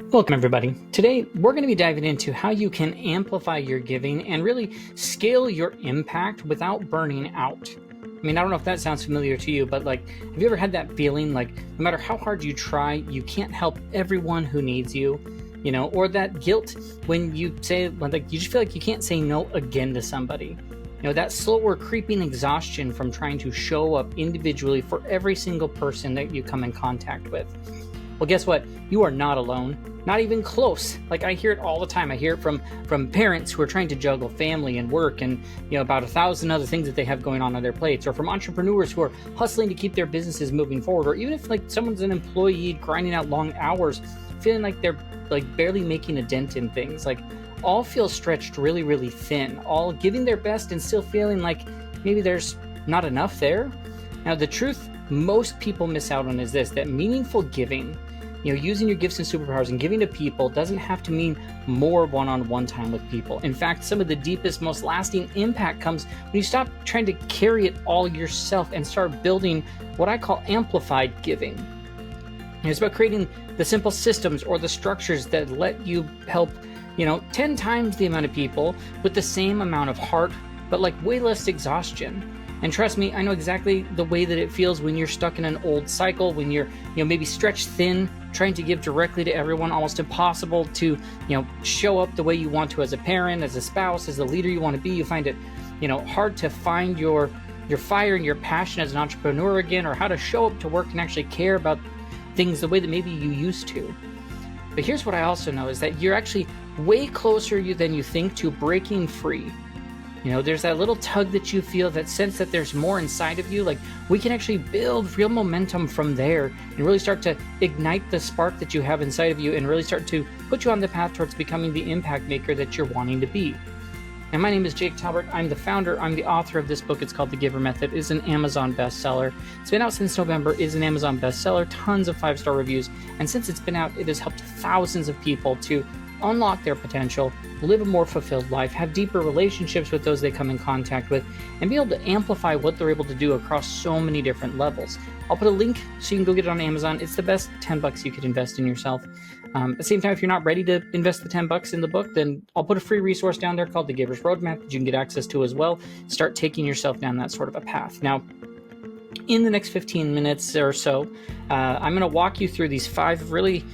Welcome everybody. Today we're going to be diving into how you can amplify your giving and really scale your impact without burning out. I mean, I don't know if that sounds familiar to you, but have you ever had that feeling like no matter how hard you try, you can't help everyone who needs you, or that guilt when you say, you just feel like you can't say no again to somebody. That slower creeping exhaustion from trying to show up individually for every single person that you come in contact with. Well, guess what? You are not alone. Not even close. I hear it all the time. I hear it from parents who are trying to juggle family and work and about 1,000 other things that they have going on their plates, or from entrepreneurs who are hustling to keep their businesses moving forward, or even if someone's an employee grinding out long hours, feeling like they're barely making a dent in things. All feel stretched really, really thin, all giving their best and still feeling like maybe there's not enough there. Now, the truth most people miss out on is this, that meaningful giving, using your gifts and superpowers and giving to people doesn't have to mean more one-on-one time with people. In fact, some of the deepest, most lasting impact comes when you stop trying to carry it all yourself and start building what I call amplified giving. It's about creating the simple systems or the structures that let you help 10 times the amount of people with the same amount of heart, but way less exhaustion. And trust me, I know exactly the way that it feels when you're stuck in an old cycle, when you're maybe stretched thin, trying to give directly to everyone, almost impossible to show up the way you want to as a parent, as a spouse, as the leader you want to be. You find it hard to find your fire and your passion as an entrepreneur again, or how to show up to work and actually care about things the way that maybe you used to. But here's what I also know is that you're actually way closer than you think to breaking free. There's that little tug that you feel, that sense that there's more inside of you. We can actually build real momentum from there and really start to ignite the spark that you have inside of you and really start to put you on the path towards becoming the impact maker that you're wanting to be. And my name is Jake Talbert. I'm the founder. I'm the author of this book. It's called The GIVER Method. It's an Amazon bestseller. It's been out since November. It's an Amazon bestseller. Tons of 5-star reviews. And since it's been out, it has helped thousands of people to unlock their potential, live a more fulfilled life, have deeper relationships with those they come in contact with, and be able to amplify what they're able to do across so many different levels. I'll put a link so you can go get it on Amazon. It's the best $10 you could invest in yourself. At the same time, if you're not ready to invest the $10 in the book, then I'll put a free resource down there called The Giver's Roadmap that you can get access to as well. Start taking yourself down that sort of a path. Now, in the next 15 minutes or so, I'm going to walk you through these 5 really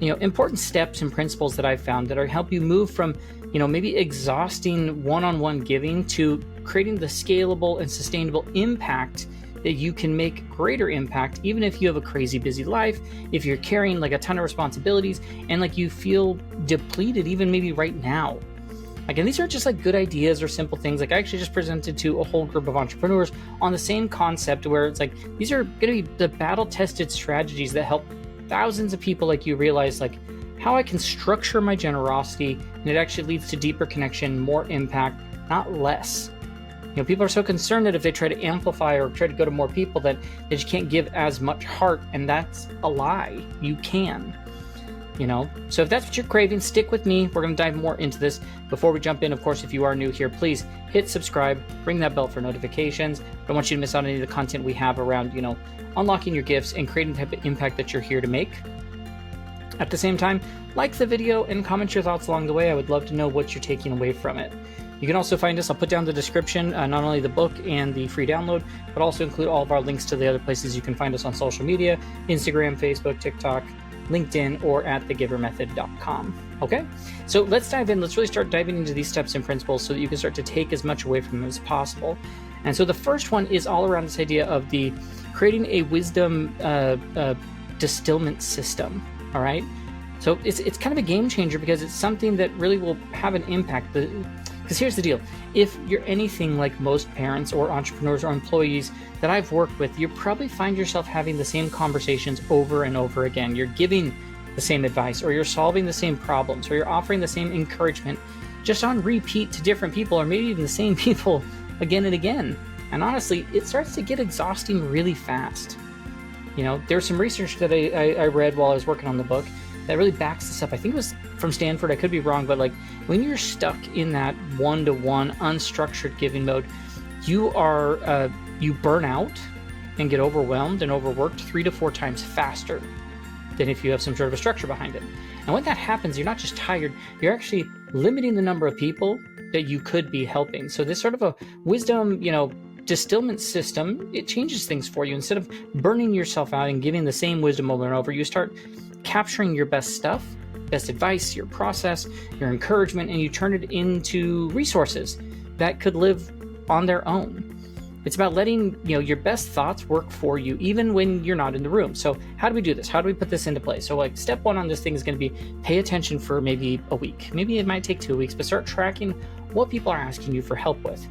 important steps and principles that I've found that are help you move from, maybe exhausting one-on-one giving to creating the scalable and sustainable impact that you can make greater impact, even if you have a crazy busy life, if you're carrying a ton of responsibilities and you feel depleted even maybe right now. And these aren't just good ideas or simple things. I actually just presented to a whole group of entrepreneurs on the same concept where it's these are going to be the battle-tested strategies that help thousands of people like you realize how I can structure my generosity and it actually leads to deeper connection, more impact, not less. People are so concerned that if they try to amplify or try to go to more people that they just can't give as much heart, and that's a lie. You can. So if that's what you're craving, stick with me. We're going to dive more into this. Before we jump in, of course, if you are new here, please hit subscribe, ring that bell for notifications. I don't want you to miss out on any of the content we have around, unlocking your gifts and creating the type of impact that you're here to make. At the same time, like the video and comment your thoughts along the way. I would love to know what you're taking away from it. You can also find us, I'll put down the description, not only the book and the free download, but also include all of our links to the other places you can find us on social media, Instagram, Facebook, TikTok, LinkedIn, or at thegivermethod.com. Okay, so let's dive in. Let's really start diving into these steps and principles so that you can start to take as much away from them as possible. And so the first one is all around this idea of the creating a wisdom distillment system. All right, so it's kind of a game changer because it's something that really will have an impact. Because here's the deal. If you're anything like most parents or entrepreneurs or employees that I've worked with, you probably find yourself having the same conversations over and over again. You're giving the same advice, or you're solving the same problems, or you're offering the same encouragement just on repeat to different people, or maybe even the same people again and again. And honestly, it starts to get exhausting really fast. There's some research that I read while I was working on the book that really backs this up. I think it was from Stanford. I could be wrong, but when you're stuck in that one-to-one unstructured giving mode, you burn out and get overwhelmed and overworked 3 to 4 times faster than if you have some sort of a structure behind it. And when that happens, you're not just tired, you're actually limiting the number of people that you could be helping. So this sort of a wisdom, distillment system, it changes things for you. Instead of burning yourself out and giving the same wisdom over and over, you start capturing your best stuff, best advice, your process, your encouragement, and you turn it into resources that could live on their own. It's about letting your best thoughts work for you, even when you're not in the room. So how do we do this? How do we put this into place? So like step one on this thing is going to be pay attention for maybe a week. Maybe it might take 2 weeks, but start tracking what people are asking you for help with.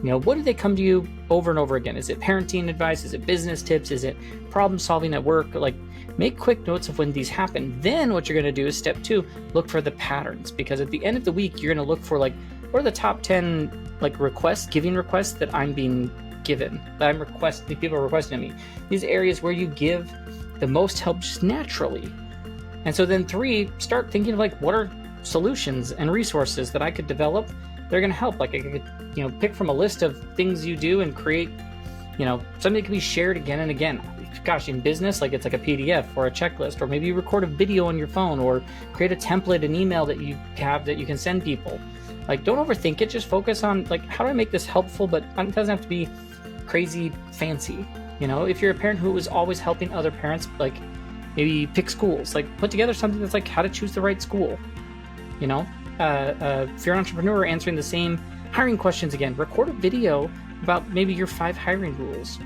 What do they come to you over and over again? Is it parenting advice? Is it business tips? Is it problem solving at work? Like make quick notes of when these happen. Then what you're going to do is step 2, look for the patterns, because at the end of the week, you're going to look for what are the top 10 giving requests that I'm being given, that people are requesting of me. These areas where you give the most help just naturally. And so then 3, start thinking of what are solutions and resources that I could develop that are going to help. I could, pick from a list of things you do and create, something that can be shared again and again. Gosh, in business, it's like a PDF or a checklist, or maybe you record a video on your phone, or create a template, an email that you have that you can send people. Don't overthink it. Just focus on how do I make this helpful, but it doesn't have to be crazy fancy. If you're a parent who is always helping other parents, maybe pick schools, put together something that's how to choose the right school. If you're an entrepreneur, answering the same hiring questions again, record a video about maybe your 5 hiring rules.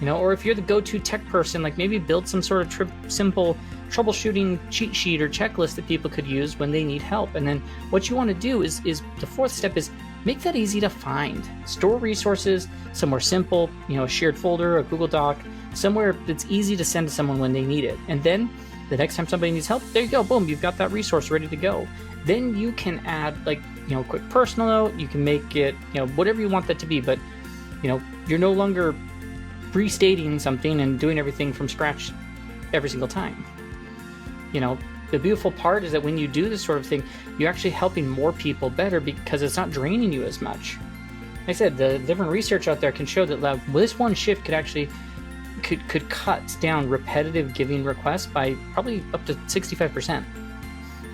Or if you're the go-to tech person, maybe build some sort of simple troubleshooting cheat sheet or checklist that people could use when they need help. And then what you want to do is the 4th step is make that easy to find. Store resources somewhere simple, a shared folder, a Google Doc, somewhere that's easy to send to someone when they need it. And then the next time somebody needs help, there you go, boom, you've got that resource ready to go. Then you can add a quick personal note, you can make it, whatever you want that to be, but you're no longer restating something and doing everything from scratch every single time. The beautiful part is that when you do this sort of thing, you're actually helping more people better because it's not draining you as much. Like I said, the different research out there can show that this one shift could actually could cut down repetitive giving requests by probably up to 65%.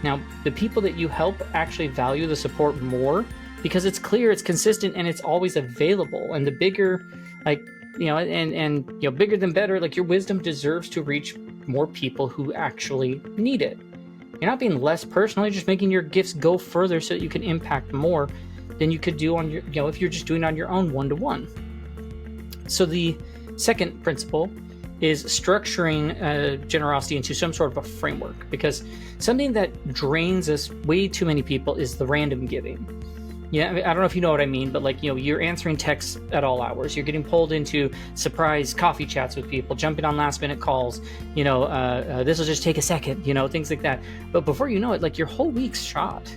Now, the people that you help actually value the support more because it's clear, it's consistent, and it's always available. And the bigger, bigger than better, your wisdom deserves to reach more people who actually need it. You're not being less personal, you're just making your gifts go further so that you can impact more than you could do on your, if you're just doing it on your own one-to-one. So the second principle is structuring generosity into some sort of a framework, because something that drains us way too many people is the random giving. Yeah, I don't know if you know what I mean, but you're answering texts at all hours. You're getting pulled into surprise coffee chats with people, jumping on last minute calls. This will just take a second, things like that. But before you know it, your whole week's shot.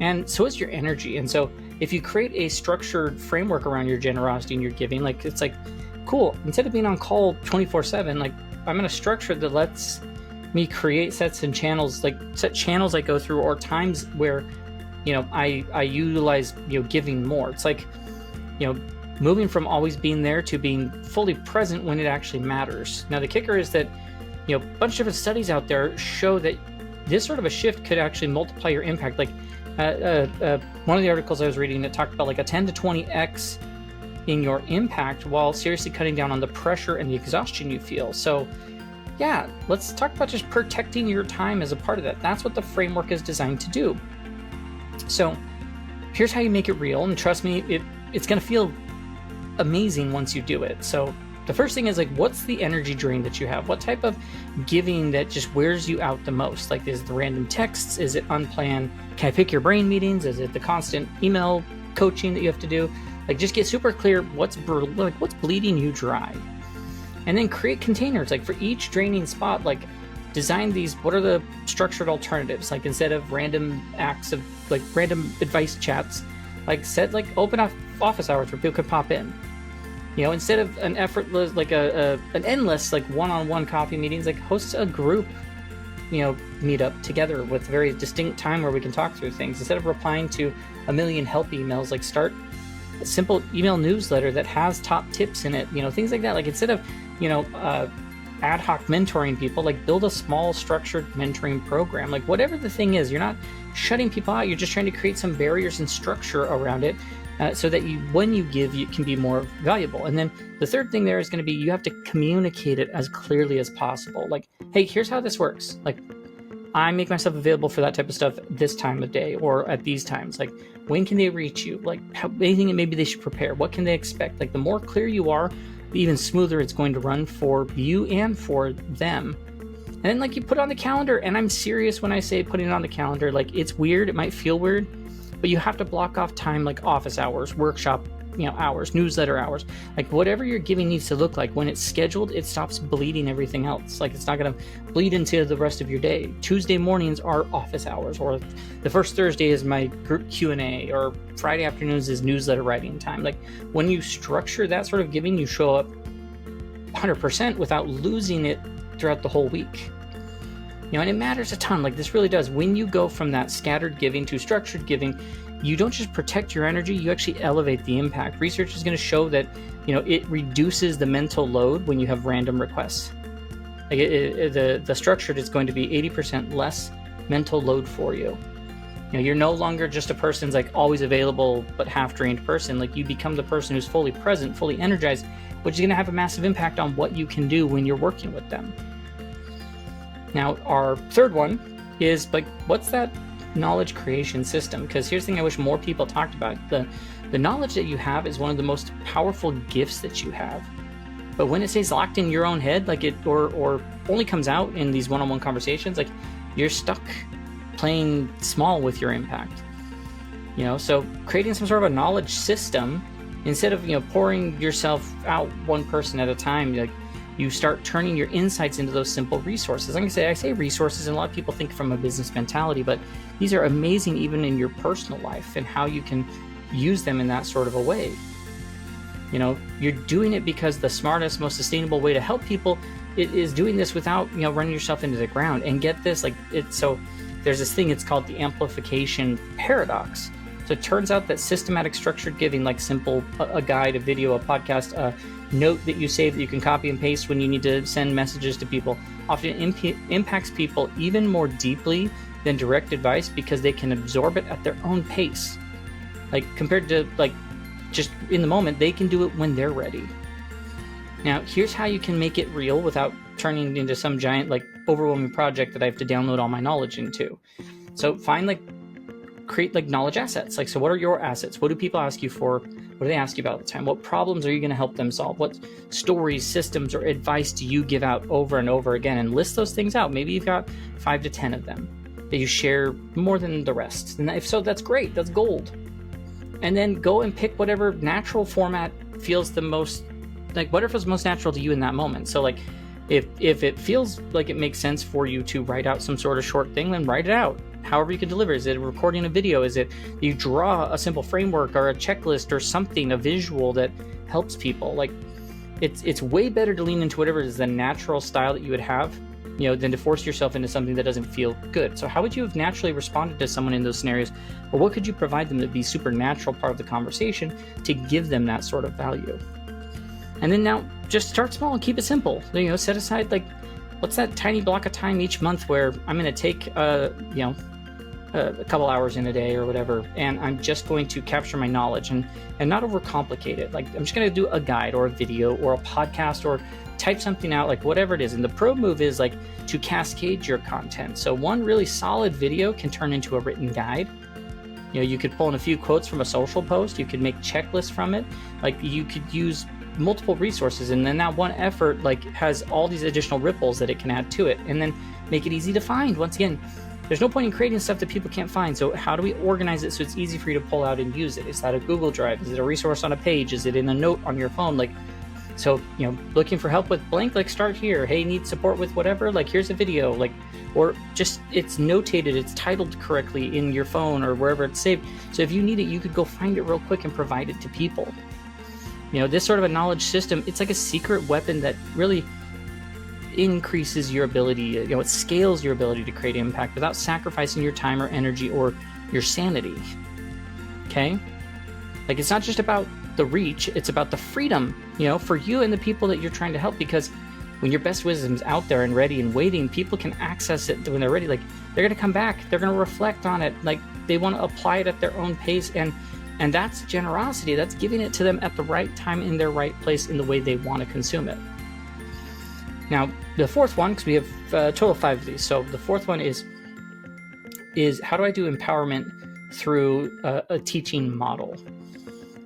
And so is your energy. And so if you create a structured framework around your generosity and your giving, it's cool. Instead of being on call 24/7, I'm going to structure that lets me create sets and channels, set channels I go through, or times where I utilize, giving more. It's moving from always being there to being fully present when it actually matters. Now, the kicker is that, a bunch of different studies out there show that this sort of a shift could actually multiply your impact. One of the articles I was reading that talked about a 10 to 20x in your impact while seriously cutting down on the pressure and the exhaustion you feel. So yeah, let's talk about just protecting your time as a part of that. That's what the framework is designed to do. So here's how you make it real, and trust me, it's going to feel amazing once you do it. So the first thing is what's the energy drain that you have? What type of giving that just wears you out the most? Is it the random texts? Is it unplanned can I pick your brain meetings? Is it the constant email coaching that you have to do? Just get super clear what's bleeding you dry, and then create containers for each draining spot. Design these, what are the structured alternatives? Instead of random acts of random advice chats, set open office hours where people could pop in. Instead of an effortless, an endless one-on-one coffee meetings, host a group, meet up together with very distinct time where we can talk through things. Instead of replying to a million help emails, start a simple email newsletter that has top tips in it, things like that. Instead of, ad hoc mentoring people, like build a small structured mentoring program. Like whatever the thing is, you're not shutting people out. You're just trying to create some barriers and structure around it so that when you give, you can be more valuable. And then the third thing there is going to be, you have to communicate it as clearly as possible. Like, hey, here's how this works. Like, I make myself available for that type of stuff this time of day or at these times. Like, when can they reach you? Like, anything that maybe they should prepare? What can they expect? Like, the more clear you are, the even smoother it's going to run for you and for them. And then, like, you put it on the calendar, and I'm serious when I say putting it on the calendar. Like, it's weird. It might feel weird, but you have to block off time, like office hours, workshop hours, newsletter hours, like whatever your giving needs to look like. When it's scheduled, it stops bleeding everything else. Like, it's not going to bleed into the rest of your day. Tuesday mornings are office hours, or the first Thursday is my group Q&A, or Friday afternoons is newsletter writing time. Like, when you structure that sort of giving, you show up 100% without losing it throughout the whole week. And it matters a ton. Like, this really does. When you go from that scattered giving to structured giving, you don't just protect your energy, you actually elevate the impact. Research is going to show that, it reduces the mental load when you have random requests. Like, the structured is going to be 80% less mental load for you. You're no longer just a person's like always available but half-drained person. Like, you become the person who's fully present, fully energized, which is going to have a massive impact on what you can do when you're working with them. Now, our third one is, like, what's that knowledge creation system? Because here's the thing I wish more people talked about. The knowledge that you have is one of the most powerful gifts that you have. But when it stays locked in your own head, like it or only comes out in these one-on-one conversations, like, you're stuck playing small with your impact. So creating some sort of a knowledge system, instead of pouring yourself out one person at a time, like, you start turning your insights into those simple resources. Like I say resources, and a lot of people think from a business mentality, but these are amazing even in your personal life and how you can use them in that sort of a way. You're doing it because the smartest, most sustainable way to help people is doing this without, running yourself into the ground. And get this, so there's this thing, it's called the amplification paradox. So it turns out that systematic structured giving, like simple, a guide, a video, a podcast, a note that you save that you can copy and paste when you need to send messages to people, often impacts people even more deeply than direct advice, because they can absorb it at their own pace. Like, compared to, like, just in the moment, they can do it when they're ready. Now, here's how you can make it real without turning it into some giant, like, overwhelming project that I have to download all my knowledge into. So create knowledge assets. Like, so what are your assets? What do people ask you for? What do they ask you about all the time? What problems are you going to help them solve? What stories, systems, or advice do you give out over and over again? And list those things out. Maybe you've got 5 to 10 of them that you share more than the rest. And if so, that's great. That's gold. And then go and pick whatever natural format feels the most, like, whatever feels most natural to you in that moment. So, like, if it feels like it makes sense for you to write out some sort of short thing, then write it out. However you can deliver. Is it recording a video? Is it you draw a simple framework or a checklist or something, a visual that helps people? Like, it's way better to lean into whatever is the natural style that you would have, than to force yourself into something that doesn't feel good. So how would you have naturally responded to someone in those scenarios? Or what could you provide them to be super natural part of the conversation to give them that sort of value? And then now just start small and keep it simple. Set aside, like, what's that tiny block of time each month where I'm going to take, a couple hours in a day or whatever, and I'm just going to capture my knowledge and not overcomplicate it. Like, I'm just going to do a guide or a video or a podcast or type something out, like whatever it is. And the pro move is, like, to cascade your content. So one really solid video can turn into a written guide. You could pull in a few quotes from a social post. You could make checklists from it. Like, you could use multiple resources, and then that one effort, like, has all these additional ripples that it can add to it, and then make it easy to find. Once again, there's no point in creating stuff that people can't find. So how do we organize it so it's easy for you to pull out and use it? Is that a Google Drive? Is it a resource on a page? Is it in a note on your phone? Like, so, looking for help with blank, like, start here. Hey, need support with whatever? Like, here's a video. Like, or just, it's notated, it's titled correctly in your phone or wherever it's saved. So if you need it, you could go find it real quick and provide it to people. This sort of a knowledge system, it's like a secret weapon that really increases your ability, it scales your ability to create impact without sacrificing your time or energy or your sanity. Okay? Like, it's not just about the reach, it's about the freedom, for you and the people that you're trying to help, because when your best wisdom's out there and ready and waiting, people can access it when they're ready. Like, they're going to come back, they're going to reflect on it, like they want to apply it at their own pace, and that's generosity. That's giving it to them at the right time, in their right place, in the way they want to consume it. Now, the fourth one, because we have a total of 5 of these, so the fourth one is how do I do empowerment through a teaching model?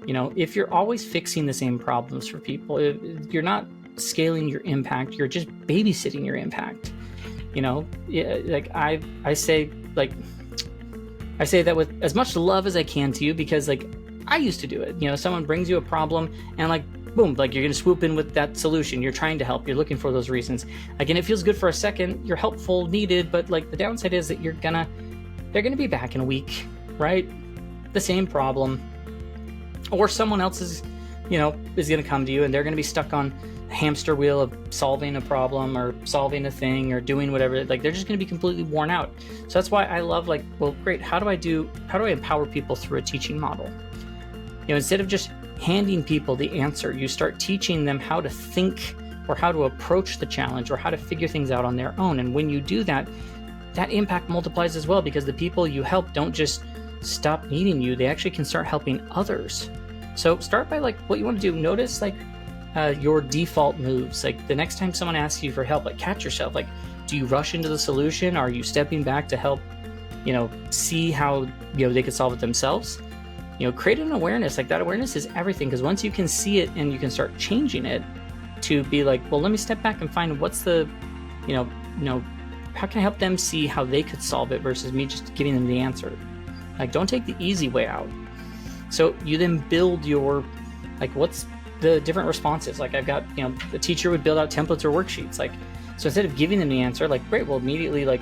If you're always fixing the same problems for people, you're not scaling your impact, you're just babysitting your impact. Like I say that with as much love as I can to you, because like I used to do it. Someone brings you a problem and like boom, like you're gonna swoop in with that solution. You're trying to help, you're looking for those reasons. Again, it feels good for a second, you're helpful, needed, but like the downside is that they're gonna be back in a week, right? The same problem. Or someone else is gonna come to you and they're gonna be stuck on a hamster wheel of solving a problem or solving a thing or doing whatever. Like, they're just gonna be completely worn out. So that's why I love, like, well, great, how do I empower people through a teaching model? Instead of just handing people the answer, you start teaching them how to think, or how to approach the challenge, or how to figure things out on their own. And when you do that, that impact multiplies as well, because the people you help don't just stop needing you, they actually can start helping others. So start by like what you want to do. Notice like your default moves. Like the next time someone asks you for help, like catch yourself. Like, do you rush into the solution? Are you stepping back to help, see how they could solve it themselves? Create an awareness. Like, that awareness is everything, because once you can see it and you can start changing it to be like, well, let me step back and find what's the, how can I help them see how they could solve it versus me just giving them the answer. Like, don't take the easy way out. So you then build your, like, what's the different responses? Like, I've got, the teacher would build out templates or worksheets. Like, so instead of giving them the answer, like, great, well, immediately, like,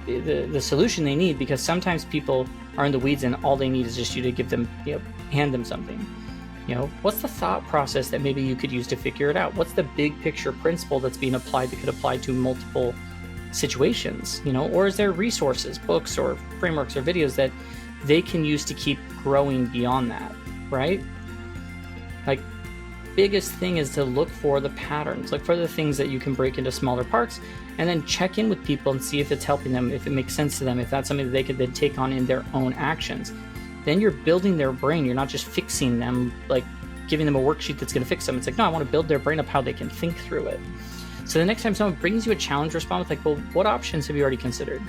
the solution they need, because sometimes people are in the weeds and all they need is just you to give them, hand them something. What's the thought process that maybe you could use to figure it out? What's the big picture principle that's being applied that could apply to multiple situations? Or is there resources, books or frameworks or videos that they can use to keep growing beyond that, right? Like, biggest thing is to look for the patterns, look for the things that you can break into smaller parts, and then check in with people and see if it's helping them, if it makes sense to them, if that's something that they could then take on in their own actions. Then you're building their brain. You're not just fixing them, like giving them a worksheet that's going to fix them. It's like, no, I want to build their brain up how they can think through it. So the next time someone brings you a challenge, respond with like, well, what options have you already considered?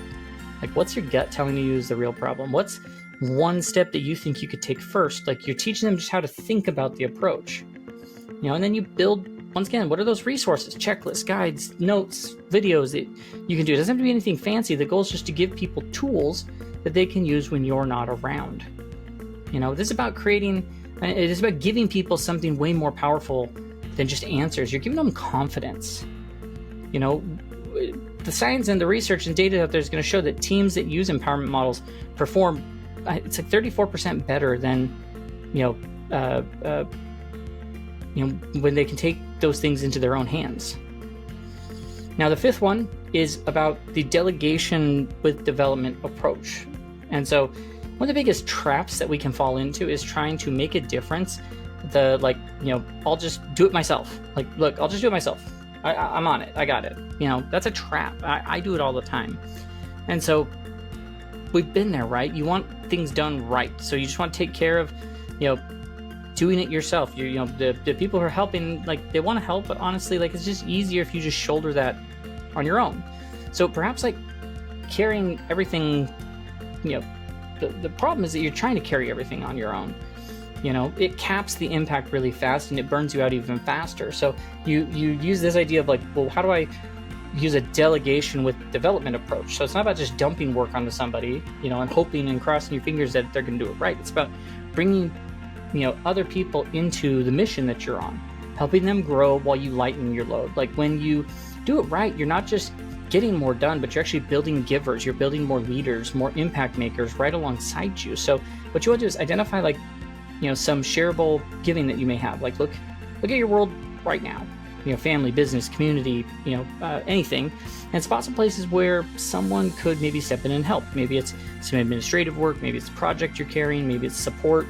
Like, what's your gut telling you is the real problem? What's one step that you think you could take first? Like, you're teaching them just how to think about the approach, and then you build, once again, what are those resources, checklists, guides, notes, videos that you can do? It doesn't have to be anything fancy. The goal is just to give people tools that they can use when you're not around. This is about it is about giving people something way more powerful than just answers. You're giving them confidence. The science and the research and data out there is going to show that teams that use empowerment models perform, it's like 34% better than, when they can take those things into their own hands. Now, the fifth one is about the delegation with development approach. And so one of the biggest traps that we can fall into is trying to make a difference. I'll just do it myself. Like, look, I'll just do it myself. I'm on it. I got it. That's a trap. I do it all the time. And so we've been there, right? You want things done right. So you just want to take care of, doing it yourself. The people who are helping, like, they want to help, but honestly, like, it's just easier if you just shoulder that on your own. So perhaps like carrying everything, the problem is that you're trying to carry everything on your own. It caps the impact really fast and it burns you out even faster. So you use this idea of like, well, how do I use a delegation with development approach? So it's not about just dumping work onto somebody, and hoping and crossing your fingers that they're going to do it right. It's about bringing, other people into the mission that you're on, helping them grow while you lighten your load. Like, when you do it right, you're not just getting more done, but you're actually building givers. You're building more leaders, more impact makers right alongside you. So what you want to do is identify like, some shareable giving that you may have. Like, look at your world right now, family, business, community, anything, and spot some places where someone could maybe step in and help. Maybe it's some administrative work, maybe it's a project you're carrying, maybe it's support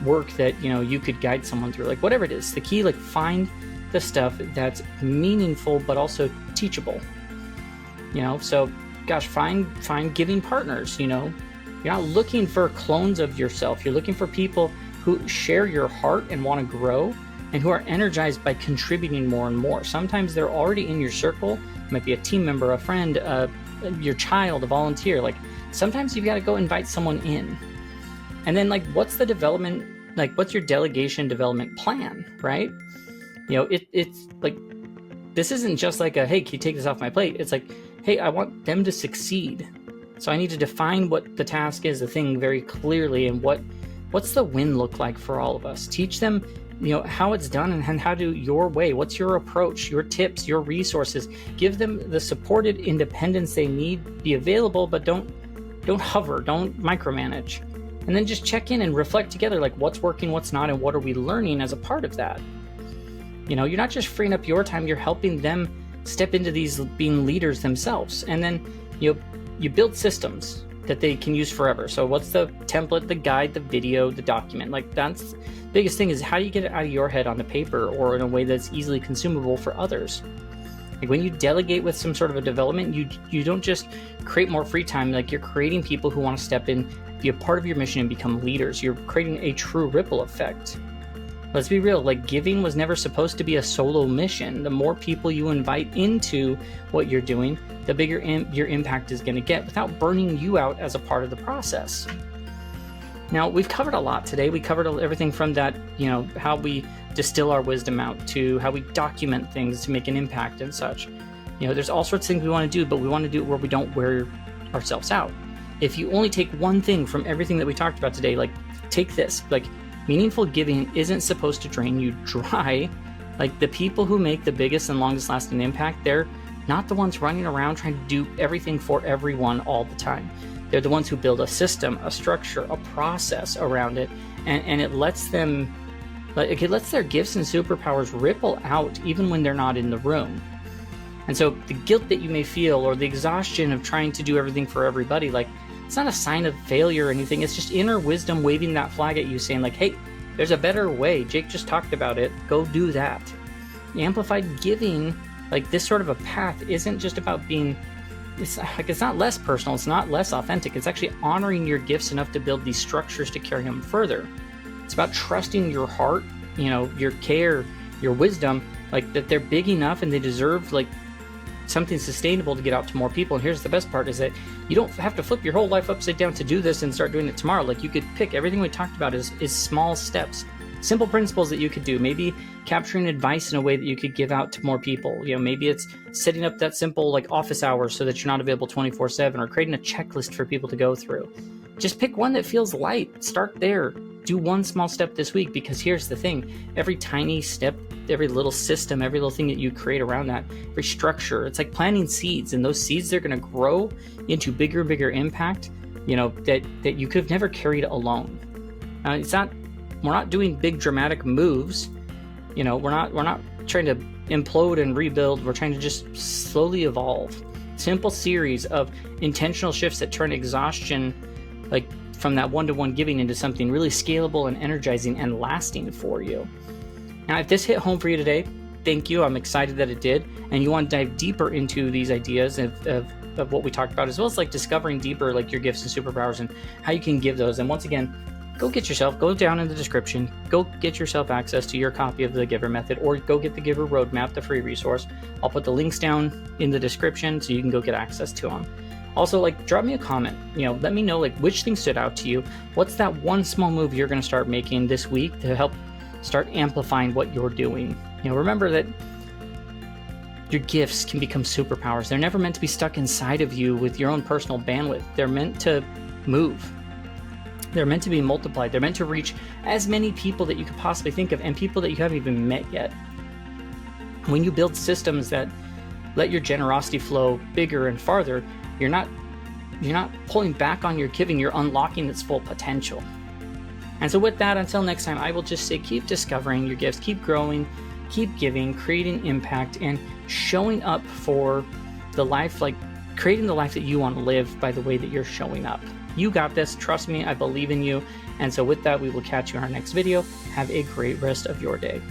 work that, you could guide someone through, like whatever it is. The key, like, find the stuff that's meaningful but also teachable. So gosh, find giving partners. You're not looking for clones of yourself. You're looking for people who share your heart and want to grow, and who are energized by contributing more and more. Sometimes they're already in your circle. It might be a team member, a friend, your child, a volunteer. Like, sometimes you've got to go invite someone in. And then, like, what's the development, like, what's your delegation development plan, right? It's like, this isn't just like a, hey, can you take this off my plate? It's like, hey, I want them to succeed. So I need to define what the task is, the thing, very clearly, and what's the win look like for all of us. Teach them how it's done, and how to your way. What's your approach, your tips, your resources. Give them the supported independence they need. Be available, but don't hover, don't micromanage. And then just check in and reflect together, like, what's working, what's not, and what are we learning as a part of that. You're not just freeing up your time, you're helping them step into these being leaders themselves. And then you build systems that they can use forever. So what's the template, the guide, the video, the document? Like, that's the biggest thing, is how do you get it out of your head on the paper, or in a way that's easily consumable for others? Like, when you delegate with some sort of a development, you don't just create more free time. Like, you're creating people who want to step in, be a part of your mission, and become leaders. You're creating a true ripple effect. Let's be real, like, giving was never supposed to be a solo mission. The more people you invite into what you're doing, the bigger your impact is going to get, without burning you out as a part of the process. Now, we've covered a lot today. We covered everything from that, how we distill our wisdom out, to how we document things to make an impact and such. There's all sorts of things we want to do, but we want to do it where we don't wear ourselves out. If you only take one thing from everything that we talked about today, like, take this, like, meaningful giving isn't supposed to drain you dry. Like, the people who make the biggest and longest lasting impact, they're not the ones running around trying to do everything for everyone all the time. They're the ones who build a system, a structure, a process around it, and it lets them, like, it lets their gifts and superpowers ripple out even when they're not in the room. And so the guilt that you may feel, or the exhaustion of trying to do everything for everybody, like, it's not a sign of failure or anything. It's just inner wisdom waving that flag at you, saying, like, hey, there's a better way. Jake just talked about it. Go do that. Amplified giving, like, this sort of a path, isn't just about being, it's not less personal, it's not less authentic. It's actually honoring your gifts enough to build these structures to carry them further. It's about trusting your heart, your care, your wisdom, like, that they're big enough and they deserve, like, something sustainable to get out to more people. And here's the best part, is that you don't have to flip your whole life upside down to do this and start doing it tomorrow. Like, you could pick everything we talked about is small steps, simple principles that you could do. Maybe capturing advice in a way that you could give out to more people. Maybe it's setting up that simple, like, office hours so that you're not available 24/7, or creating a checklist for people to go through. Just pick one that feels light. Start there. Do one small step this week, because here's the thing. Every tiny step, every little system, every little thing that you create around that, every structure, it's like planting seeds, and those seeds, they're going to grow into bigger and bigger impact, that you could have never carried alone. We're not doing big dramatic moves. We're not trying to implode and rebuild. We're trying to just slowly evolve. Simple series of intentional shifts that turn exhaustion, like, from that one-to-one giving, into something really scalable and energizing and lasting for you. Now, if this hit home for you today, thank you. I'm excited that it did. And you want to dive deeper into these ideas of what we talked about, as well as, like, discovering deeper, like, your gifts and superpowers and how you can give those. And once again, go down in the description, go get yourself access to your copy of the GIVER method, or go get the GIVER roadmap, the free resource. I'll put the links down in the description so you can go get access to them. Also, like, drop me a comment, let me know, like, which thing stood out to you. What's that one small move you're going to start making this week to help start amplifying what you're doing? Remember that your gifts can become superpowers. They're never meant to be stuck inside of you with your own personal bandwidth. They're meant to move. They're meant to be multiplied. They're meant to reach as many people that you could possibly think of, and people that you haven't even met yet. When you build systems that let your generosity flow bigger and farther, you're not pulling back on your giving, you're unlocking its full potential. And so with that, until next time, I will just say, keep discovering your gifts, keep growing, keep giving, creating impact, and showing up for the life, like, creating the life that you want to live by the way that you're showing up. You got this. Trust me, I believe in you. And so with that, we will catch you in our next video. Have a great rest of your day.